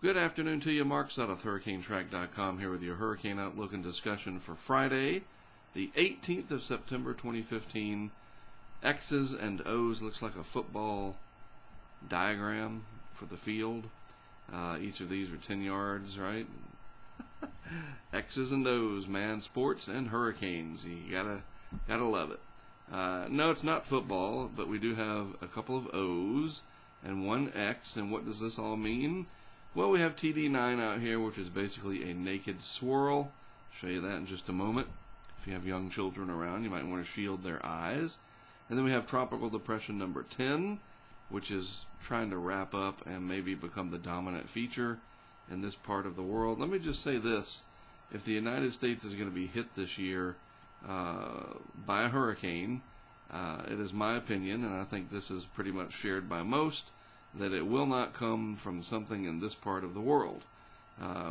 Good afternoon to you. Mark Sudduth, HurricaneTrack.com, here with your Hurricane Outlook and discussion for Friday, the 18th of September, 2015. X's and O's looks like a football diagram for the field. Each of these are 10 yards, right? X's and O's, man, sports and hurricanes. You gotta love it. No, it's not football, but we do have a couple of O's and one X. And what does this all mean? Well, we have TD9 out here, which is basically a naked swirl. I'll show you that in just a moment. If you have young children around, you might want to shield their eyes. And then we have Tropical Depression number 10, which is trying to wrap up and maybe become the dominant feature in this part of the world. Let me just say this. If the United States is going to be hit this year by a hurricane, it is my opinion, and I think this is pretty much shared by most, that it will not come from something in this part of the world.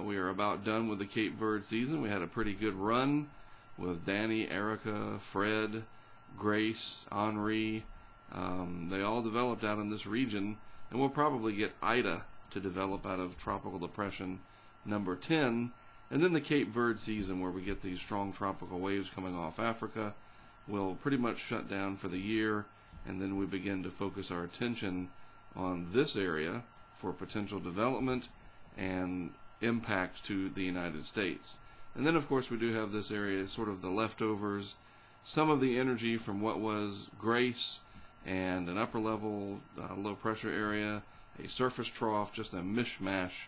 We are about done with the Cape Verde season. We had a pretty good run with Danny, Erica, Fred, Grace, Henri. They all developed out in this region, and we'll probably get Ida to develop out of Tropical Depression number 10. And then the Cape Verde season, where we get these strong tropical waves coming off Africa, will pretty much shut down for the year, and then we begin to focus our attention on this area for potential development and impacts to the United States. And then, of course, we do have this area, sort of the leftovers, some of the energy from what was Grace and an upper level low pressure area, a surface trough, just a mishmash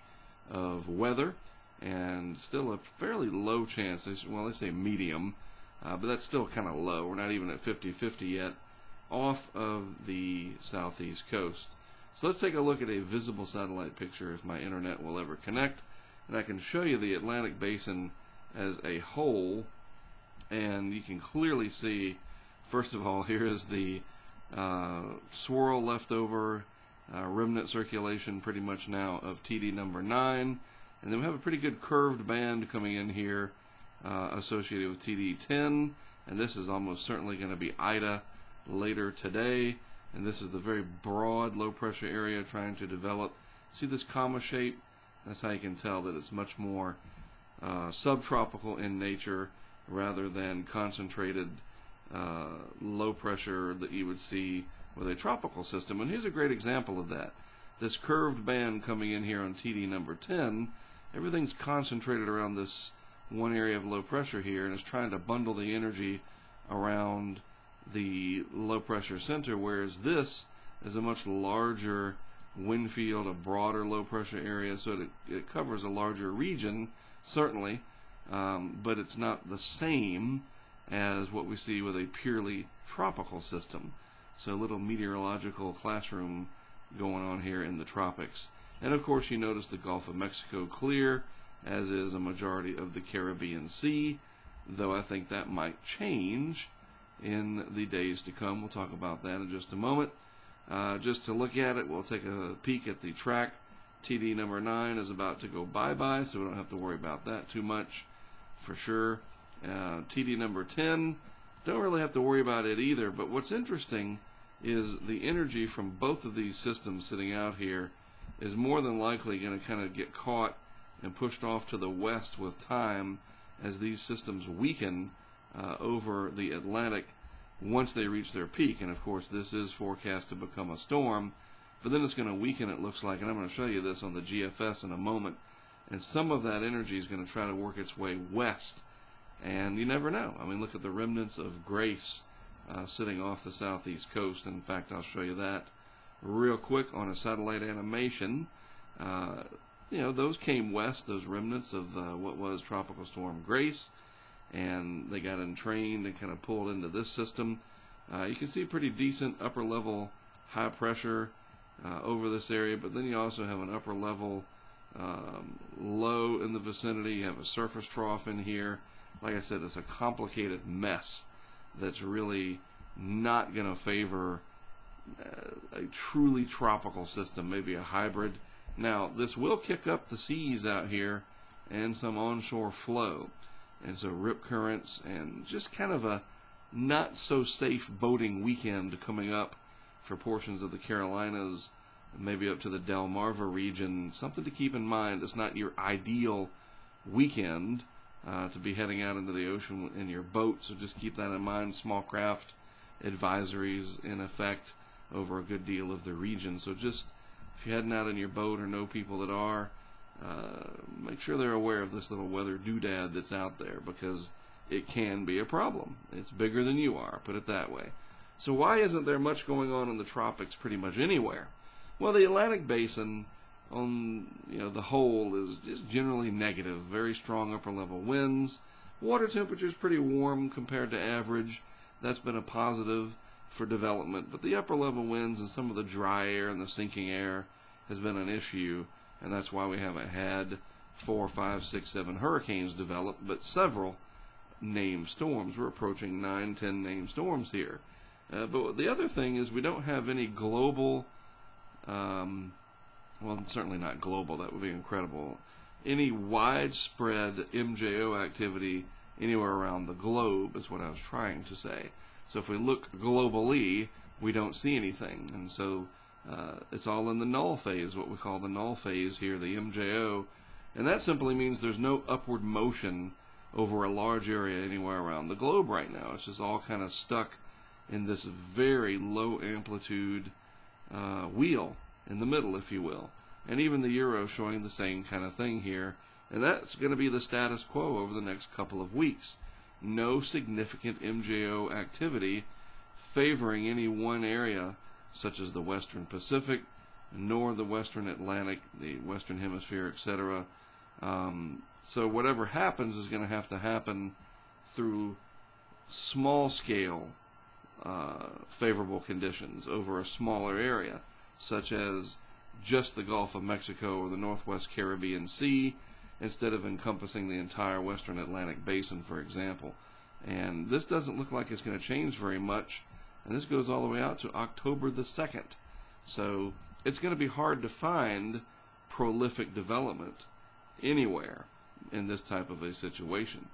of weather, and still a fairly low chance. Well, they say medium, but that's still kind of low. We're not even at 50-50 yet off of the southeast coast. So let's take a look at a visible satellite picture if my internet will ever connect, and I can show you the Atlantic Basin as a whole, and you can clearly see, first of all, here is the swirl leftover remnant circulation pretty much now of TD number 9, and then we have a pretty good curved band coming in here associated with TD 10, and this is almost certainly going to be Ida later today. And this is the very broad low pressure area trying to develop. See this comma shape? That's how you can tell that it's much more subtropical in nature rather than concentrated low pressure that you would see with a tropical system. And here's a great example of that. This curved band coming in here on TD number 10, everything's concentrated around this one area of low pressure here, and it's trying to bundle the energy around the low pressure center, whereas this is a much larger wind field, a broader low pressure area, so it covers a larger region, certainly, but it's not the same as what we see with a purely tropical system. So a little meteorological classroom going on here in the tropics. And of course you notice the Gulf of Mexico clear, as is a majority of the Caribbean Sea, though I think that might change in the days to come. We'll talk about that in just a moment. Just to look at it, we'll take a peek at the track. TD number 9 is about to go bye-bye, so we don't have to worry about that too much for sure. TD number 10, don't really have to worry about it either, but what's interesting is the energy from both of these systems sitting out here is more than likely going to kind of get caught and pushed off to the west with time as these systems weaken over the Atlantic once they reach their peak. And of course this is forecast to become a storm, but then it's going to weaken, it looks like, and I'm going to show you this on the GFS in a moment, and some of that energy is going to try to work its way west, and you never know. I mean, look at the remnants of Grace sitting off the southeast coast. In fact, I'll show you that real quick on a satellite animation. Those came west, those remnants of what was Tropical Storm Grace, and they got entrained and kind of pulled into this system. You can see pretty decent upper level high pressure over this area, but then you also have an upper level low in the vicinity. You have a surface trough in here. Like I said, it's a complicated mess that's really not going to favor a truly tropical system, maybe a hybrid. Now, this will kick up the seas out here and some onshore flow. And so rip currents and just kind of a not so safe boating weekend coming up for portions of the Carolinas maybe up to the Delmarva region. Something to keep in mind. It's not your ideal weekend to be heading out into the ocean in your boat, so just keep that in mind. Small craft advisories in effect over a good deal of the region. So just if you're heading out in your boat or know people that are, make sure they're aware of this little weather doodad that's out there, because it can be a problem. It's bigger than you are, put it that way. So why isn't there much going on in the tropics pretty much anywhere? Well, the Atlantic Basin on the whole is just generally negative. Very strong upper level winds. Water temperature is pretty warm compared to average. That's been a positive for development. But the upper level winds and some of the dry air and the sinking air has been an issue, and that's why we haven't had 4, 5, 6, 7 hurricanes develop, but several named storms. We're approaching 9, 10 named storms here. But the other thing is we don't have any global, well, certainly not global, that would be incredible, any widespread MJO activity anywhere around the globe is what I was trying to say. So if we look globally, we don't see anything. And so it's all in the null phase, what we call the null phase here, the MJO. And that simply means there's no upward motion over a large area anywhere around the globe right now. It's just all kind of stuck in this very low amplitude wheel in the middle, if you will. And even the Euro showing the same kind of thing here. And that's going to be the status quo over the next couple of weeks. No significant MJO activity favoring any one area, such as the Western Pacific, nor the Western Atlantic, the Western Hemisphere, etc. So whatever happens is going to happen through small-scale favorable conditions over a smaller area, such as just the Gulf of Mexico or the Northwest Caribbean Sea, instead of encompassing the entire Western Atlantic Basin, for example. And this doesn't look like it's going to change very much, and this goes all the way out to October the 2nd. So it's going to be hard to find prolific development anywhere in this type of a situation.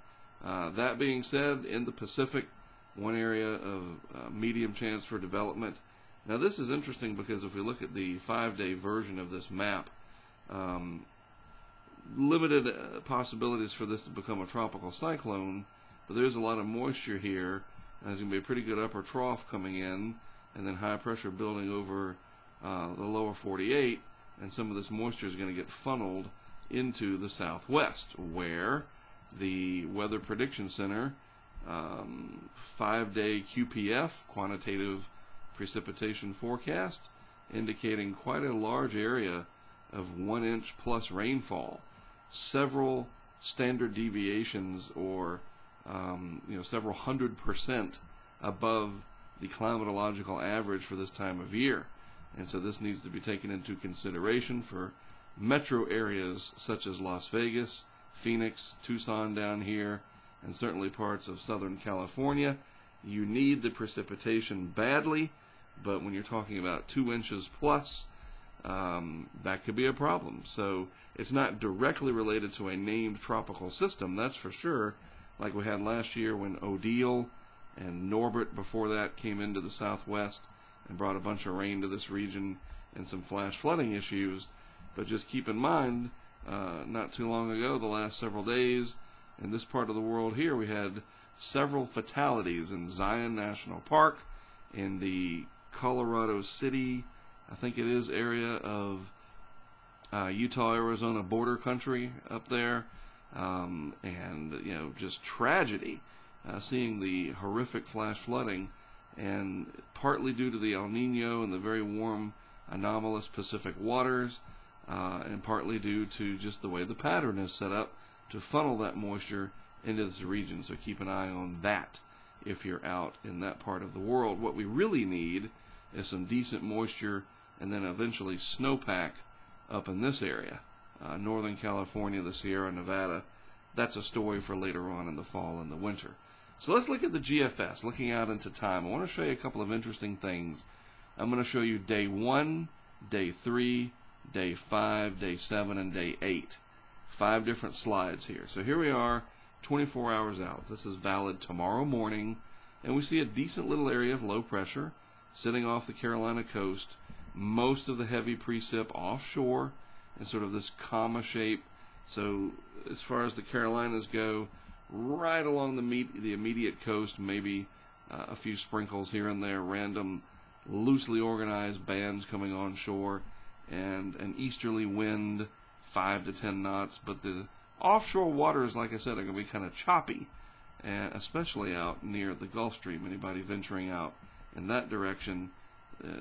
That being said, in the Pacific, one area of medium chance for development. Now this is interesting because if we look at the 5-day version of this map, limited possibilities for this to become a tropical cyclone, but there's a lot of moisture here, and there's going to be a pretty good upper trough coming in, and then high pressure building over the lower 48, and some of this moisture is going to get funneled into the southwest, where the Weather Prediction Center 5-day QPF, quantitative precipitation forecast, indicating quite a large area of 1 inch plus rainfall, several standard deviations, or several 100% above the climatological average for this time of year. And so this needs to be taken into consideration for metro areas such as Las Vegas, Phoenix, Tucson down here, and certainly parts of Southern California. You need the precipitation badly, but when you're talking about 2 inches plus, that could be a problem. So it's not directly related to a named tropical system, that's for sure, like we had last year when Odile and Norbert before that came into the southwest and brought a bunch of rain to this region and some flash flooding issues. But just keep in mind, not too long ago, the last several days, in this part of the world here, we had several fatalities in Zion National Park, in the Colorado City, I think it is, area of Utah-Arizona border country up there, and just tragedy, seeing the horrific flash flooding, and partly due to the El Nino and the very warm anomalous Pacific waters, and partly due to just the way the pattern is set up to funnel that moisture into this region. So keep an eye on that if you're out in that part of the world. What we really need is some decent moisture and then eventually snowpack up in this area. Northern California, the Sierra Nevada, that's a story for later on in the fall and the winter. So let's look at the GFS, looking out into time. I want to show you a couple of interesting things. I'm going to show you day 1, day 3, day 5, day 7, and day 8. 5 different slides here. So here we are, 24 hours out. This is valid tomorrow morning, and we see a decent little area of low pressure sitting off the Carolina coast, most of the heavy precip offshore in sort of this comma shape. So as far as the Carolinas go, right along the immediate coast, maybe a few sprinkles here and there, random loosely organized bands coming onshore, and an easterly wind, 5 to 10 knots. But the offshore waters, like I said, are going to be kind of choppy, and especially out near the Gulf Stream. Anybody venturing out in that direction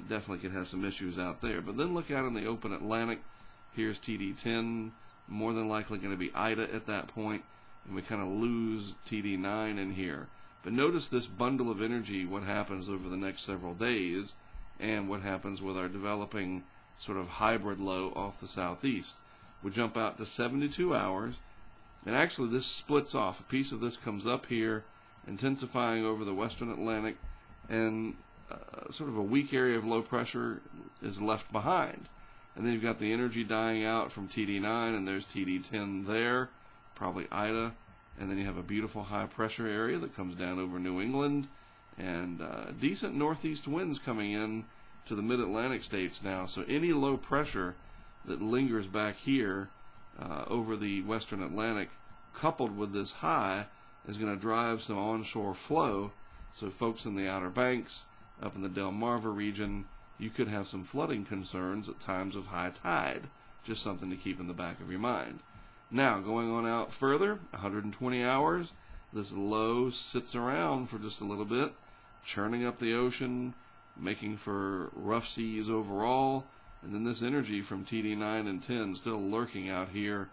definitely could have some issues out there. But then look out in the open Atlantic. Here's TD10, more than likely going to be Ida at that point, and we kind of lose TD9 in here. But notice this bundle of energy, what happens over the next several days, and what happens with our developing sort of hybrid low off the southeast. We jump out to 72 hours, and actually this splits off. A piece of this comes up here, intensifying over the western Atlantic, and sort of a weak area of low pressure is left behind. And then you've got the energy dying out from TD9, and there's TD10 there, probably Ida. And then you have a beautiful high pressure area that comes down over New England, and decent northeast winds coming in to the mid-Atlantic states now. So any low pressure that lingers back here over the western Atlantic, coupled with this high, is going to drive some onshore flow. So folks in the Outer Banks, up in the Delmarva region, you could have some flooding concerns at times of high tide. Just something to keep in the back of your mind. Now, going on out further, 120 hours, this low sits around for just a little bit, churning up the ocean, making for rough seas overall, and then this energy from TD9 and 10 still lurking out here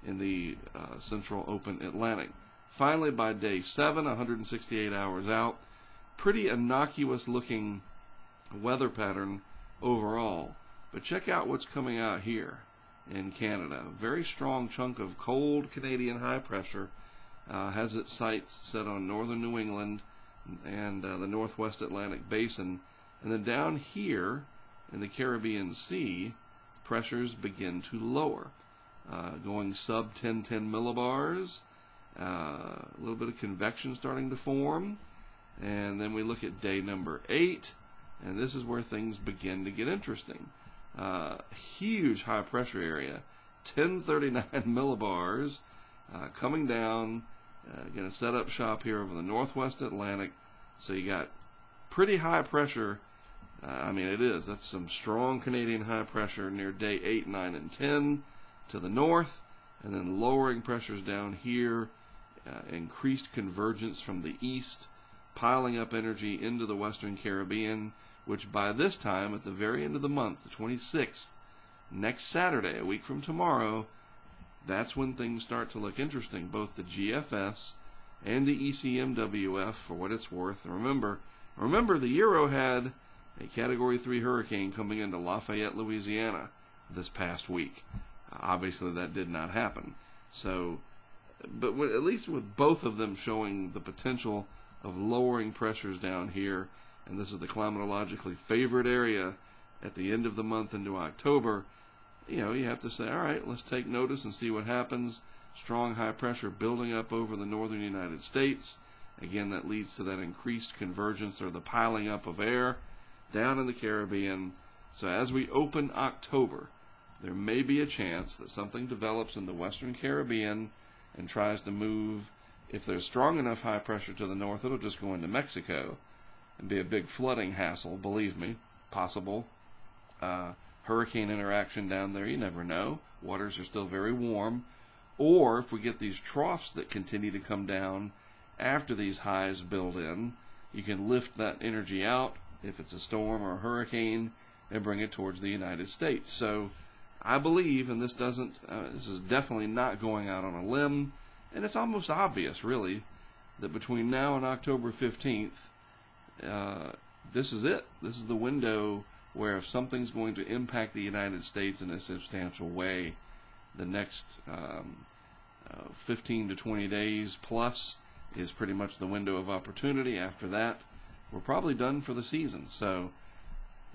in the central open Atlantic. Finally, by day 7, 168 hours out, pretty innocuous looking weather pattern overall. But check out what's coming out here in Canada. A very strong chunk of cold Canadian high pressure has its sights set on northern New England and the northwest Atlantic basin. And then down here in the Caribbean Sea, pressures begin to lower, going sub 1010 millibars, a little bit of convection starting to form. And then we look at day number 8, and this is where things begin to get interesting. Huge high pressure area, 1039 millibars, coming down, going to set up shop here over the northwest Atlantic. So you got pretty high pressure. That's some strong Canadian high pressure near day 8, 9, and 10 to the north, and then lowering pressures down here, increased convergence from the east, piling up energy into the western Caribbean, which by this time, at the very end of the month, the 26th, next Saturday, a week from tomorrow, that's when things start to look interesting. Both the GFS and the ECMWF, for what it's worth. And remember, the Euro had a Category 3 hurricane coming into Lafayette, Louisiana this past week. Obviously, that did not happen. So, but at least with both of them showing the potential of lowering pressures down here, and this is the climatologically favored area at the end of the month into October, you have to say, all right, let's take notice and see what happens. Strong high pressure building up over the northern United States. Again, that leads to that increased convergence or the piling up of air down in the Caribbean. So as we open October, there may be a chance that something develops in the western Caribbean and tries to move. If there's strong enough high pressure to the north, it'll just go into Mexico and be a big flooding hassle, believe me, possible. Hurricane interaction down there, you never know. Waters are still very warm. Or if we get these troughs that continue to come down after these highs build in, you can lift that energy out, if it's a storm or a hurricane, and bring it towards the United States. So I believe, and this is definitely not going out on a limb, and it's almost obvious, really, that between now and October 15th, this is it. This is the window where if something's going to impact the United States in a substantial way, the next 15 to 20 days plus is pretty much the window of opportunity. After that, we're probably done for the season. So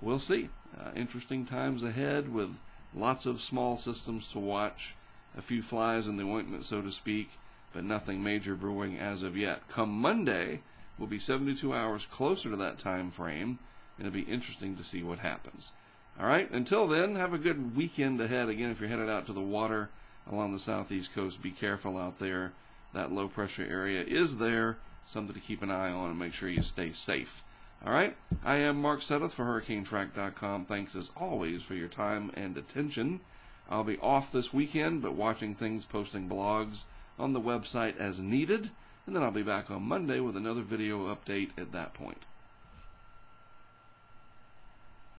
we'll see. Interesting times ahead with lots of small systems to watch, a few flies in the ointment, so to speak, but nothing major brewing as of yet. Come Monday, we'll be 72 hours closer to that time frame, and it'll be interesting to see what happens. All right, until then, have a good weekend ahead. Again, if you're headed out to the water along the southeast coast, be careful out there. That low pressure area is there, something to keep an eye on and make sure you stay safe. All right, I am Mark Sept for HurricaneTrack.com. Thanks as always for your time and attention. I'll be off this weekend, but watching things, posting blogs on the website as needed, and then I'll be back on Monday with another video update at that point.